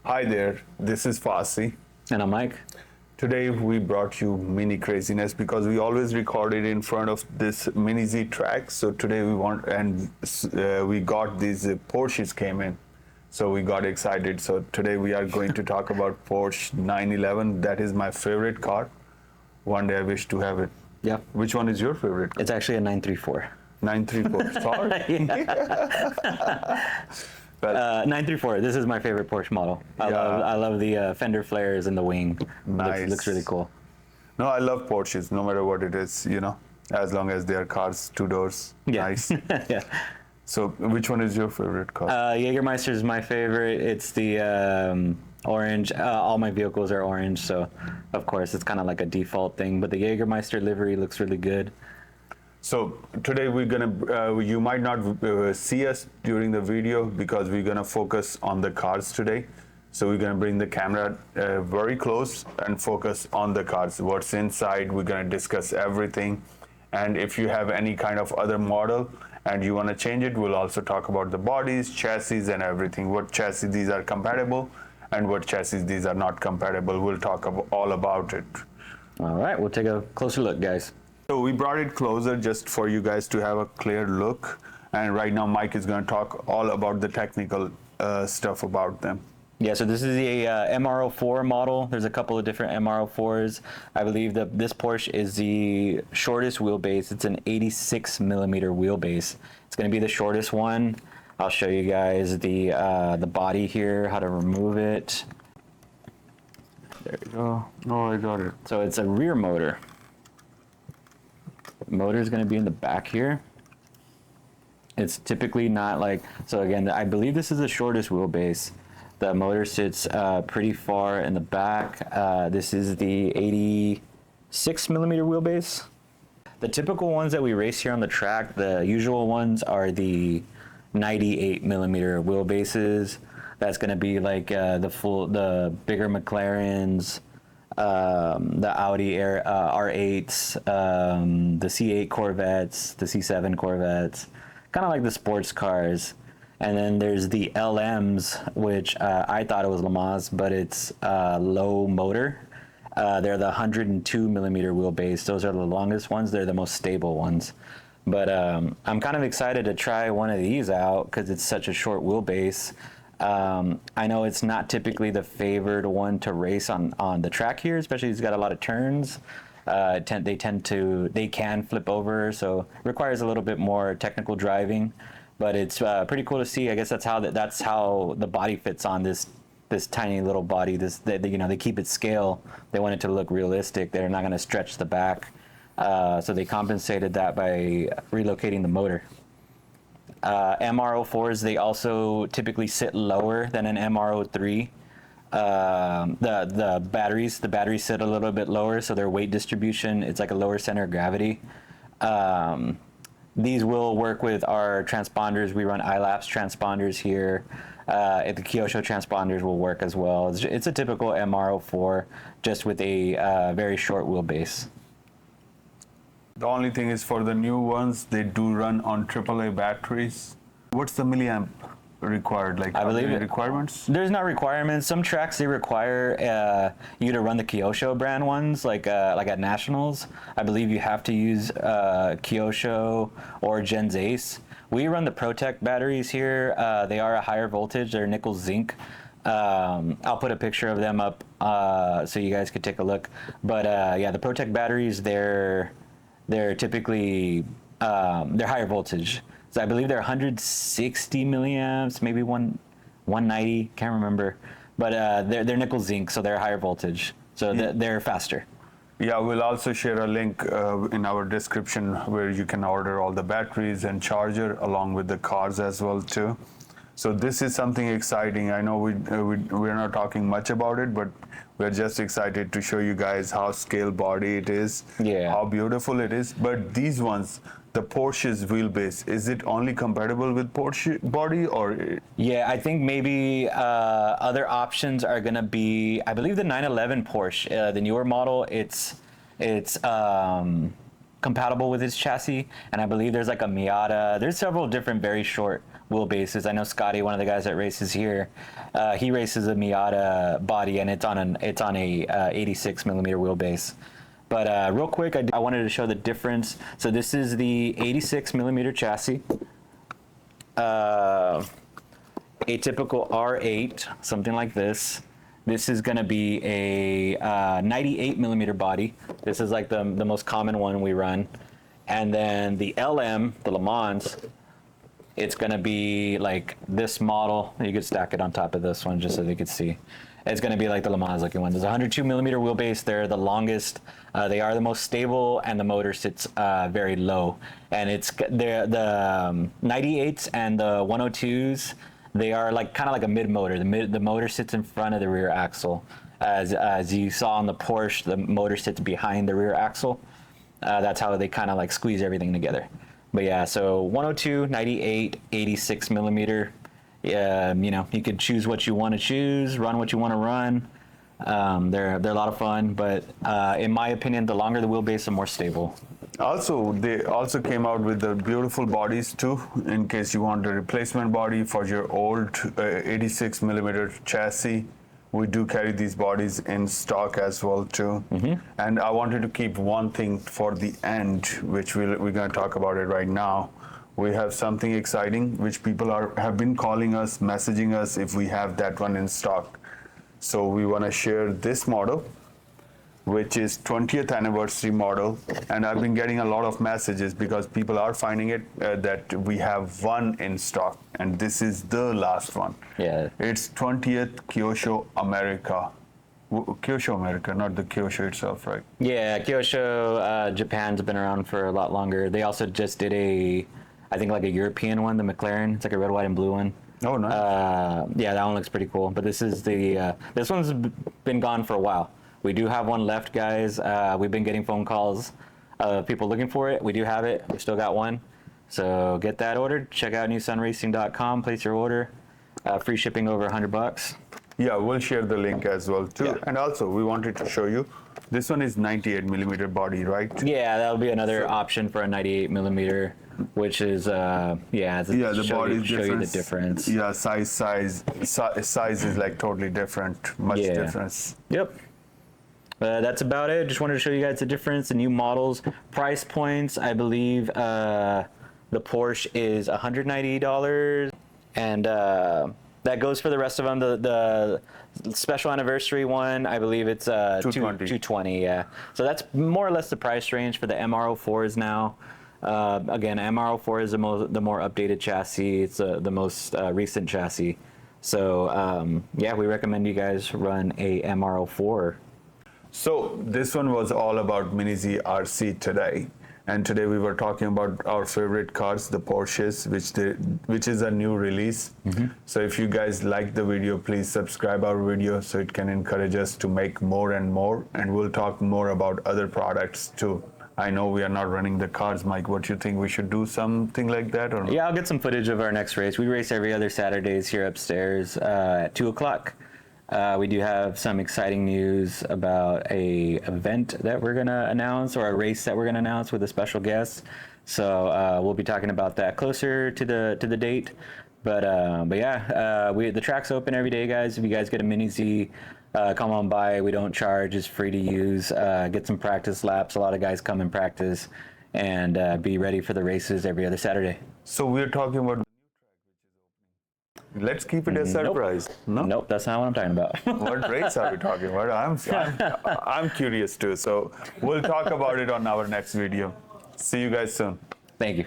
Hi there, this is Fassi. And I'm Mike. Today we brought you mini craziness because we always record it in front of this Mini-Z track. So today we got these Porsches came in. So we got excited. So today we are going to talk about Porsche 911. That is my favorite car. One day I wish to have it. Yeah. Which one is your favorite car? It's actually a 934. 934. Sorry. 934. This is my favorite Porsche model. I love the fender flares and the wing. Nice. Looks really cool. No, I love Porsches, no matter what it is, as long as they are cars, two doors. Yeah. Nice. Yeah. So, which one is your favorite car? Jägermeister is my favorite. It's the orange. All my vehicles are orange, so of course it's kind of like a default thing. But the Jägermeister livery looks really good. So today we're gonna, you might not see us during the video because we're gonna focus on the cars today. So we're gonna bring the camera very close and focus on the cars. What's inside, we're gonna discuss everything. And if you have any kind of other model and you wanna change it, we'll also talk about the bodies, chassis and everything. What chassis these are compatible and what chassis these are not compatible. We'll talk all about it. All right, we'll take a closer look, guys. So we brought it closer just for you guys to have a clear look. And right now Mike is going to talk all about the technical stuff about them. Yeah, so this is the MR-04 model. There's a couple of different MR-04s. I believe that this Porsche is the shortest wheelbase. It's an 86 millimeter wheelbase. It's going to be the shortest one. I'll show you guys the body here, how to remove it. There you go. Oh, I got it. So it's a rear motor. Motor is going to be in the back here. It's typically not like, so again, I believe this is the shortest wheelbase. The motor sits pretty far in the back. This is the 86 millimeter wheelbase. The typical ones that we race here on the track, the usual ones are the 98 millimeter wheelbases. That's going to be like the bigger McLarens, the Audi R8s, the C8 Corvettes, the C7 Corvettes, kind of like the sports cars. And then there's the LMs, which I thought it was Le Mans, but it's low motor. They're the 102 millimeter wheelbase. Those are the longest ones. They're the most stable ones. But I'm kind of excited to try one of these out because it's such a short wheelbase. I know it's not typically the favored one to race on the track here, especially it's got a lot of turns. They can flip over, so it requires a little bit more technical driving. But it's pretty cool to see. I guess that's how the body fits on this tiny little body. They keep it scale. They want it to look realistic. They're not going to stretch the back, so they compensated that by relocating the motor. MR-04s, they also typically sit lower than an MR-03. The batteries sit a little bit lower, so their weight distribution, it's like a lower center of gravity. These will work with our transponders. We run ILAPS transponders here. The Kyosho transponders will work as well. It's a typical MR-04, just with a very short wheelbase. The only thing is for the new ones, they do run on AAA batteries. What's the milliamp required? Like, I believe requirements? There's not requirements. Some tracks they require you to run the Kyosho brand ones, like at Nationals. I believe you have to use Kyosho or Gen's Ace. We run the Protect batteries here. They are a higher voltage. They're nickel zinc. I'll put a picture of them up so you guys could take a look. But yeah, the Protect batteries, they're typically they're higher voltage. So I believe they're 160 milliamps, maybe 190, can't remember. But they're nickel zinc, so they're higher voltage. So they're faster. Yeah, we'll also share a link in our description where you can order all the batteries and charger along with the cars as well too. So this is something exciting. I know we're not talking much about it, but we're just excited to show you guys how scale body it is, how beautiful it is. But these ones, the Porsche's wheelbase, is it only compatible with Porsche body or? Yeah, I think maybe other options are gonna be, I believe the 911 Porsche, the newer model, it's compatible with its chassis, and I believe there's like a Miata. There's several different very short wheelbases. I know Scotty, one of the guys that races here, he races a Miata body, and it's on a 86 millimeter wheelbase. But real quick, I wanted to show the difference. So this is the 86 millimeter chassis. A typical R8, something like this. This is going to be a 98 millimeter body. This is like the most common one we run. And then the LM, the Le Mans, it's going to be like this model. You could stack it on top of this one just so they could see. It's going to be like the Le Mans looking one. There's a 102 millimeter wheelbase. They're the longest. They are the most stable, and the motor sits very low. And it's the 98s and the 102s. They are like kind of like a mid motor. The motor sits in front of the rear axle. As you saw on the Porsche, the motor sits behind the rear axle. That's how they kind of like squeeze everything together. But yeah, so 102, 98, 86 millimeter. You know, you could choose what you want to choose, run what you want to run. They're a lot of fun, but in my opinion, the longer the wheelbase, the more stable. Also, they also came out with the beautiful bodies too, in case you want a replacement body for your old 86 millimeter chassis. We do carry these bodies in stock as well too. And I wanted to keep one thing for the end, which we're going to talk about it right now. We have something exciting, which people have been calling us, messaging us if we have that one in stock. So we want to share this model, which is 20th anniversary model. And I've been getting a lot of messages because people are finding it that we have one in stock, and this is the last one. Yeah. It's 20th Kyosho America. Kyosho America, not the Kyosho itself, right? Yeah, Kyosho, Japan's been around for a lot longer. They also just did I think like a European one, the McLaren. It's like a red, white, and blue one. Oh, nice. Yeah, that one looks pretty cool. But this is this one's been gone for a while. We do have one left, guys. We've been getting phone calls of people looking for it. We do have it. We still got one. So get that ordered. Check out newsunracing.com. Place your order. Free shipping over $100. Yeah, we'll share the link as well too. Yeah. And also, we wanted to show you, this one is 98 millimeter body, right? Yeah, that'll be another option for a 98 millimeter, which is the body is show different. you the difference. Yeah, size is like totally different. Much difference. Yep. That's about it. Just wanted to show you guys the difference, the new models, price points. I believe the Porsche is $190, and that goes for the rest of them. The special anniversary one, I believe it's $220. Yeah. So that's more or less the price range for the MR-04s now. Again, MR-04 is the more updated chassis. It's the most recent chassis. So yeah, we recommend you guys run a MR-04. So this one was all about Mini-Z RC today. And today we were talking about our favorite cars, the Porsches, which is a new release. So if you guys like the video, please subscribe our video so it can encourage us to make more and more. And we'll talk more about other products too. I know we are not running the cars, Mike. What do you think? We should do something like that, or not? Yeah, I'll get some footage of our next race. We race every other Saturdays here upstairs at 2 o'clock. We do have some exciting news about a event that we're gonna announce, or a race that we're gonna announce with a special guest. So we'll be talking about that closer to the date. But yeah, the track's open every day, guys. If you guys get a Mini-Z, come on by. We don't charge. It's free to use. Get some practice laps. A lot of guys come and practice, and be ready for the races every other Saturday. So we're talking about the new track which is opening. Let's keep it a surprise. Nope, that's not what I'm talking about. What race are we talking about? I'm curious too. So we'll talk about it on our next video. See you guys soon. Thank you.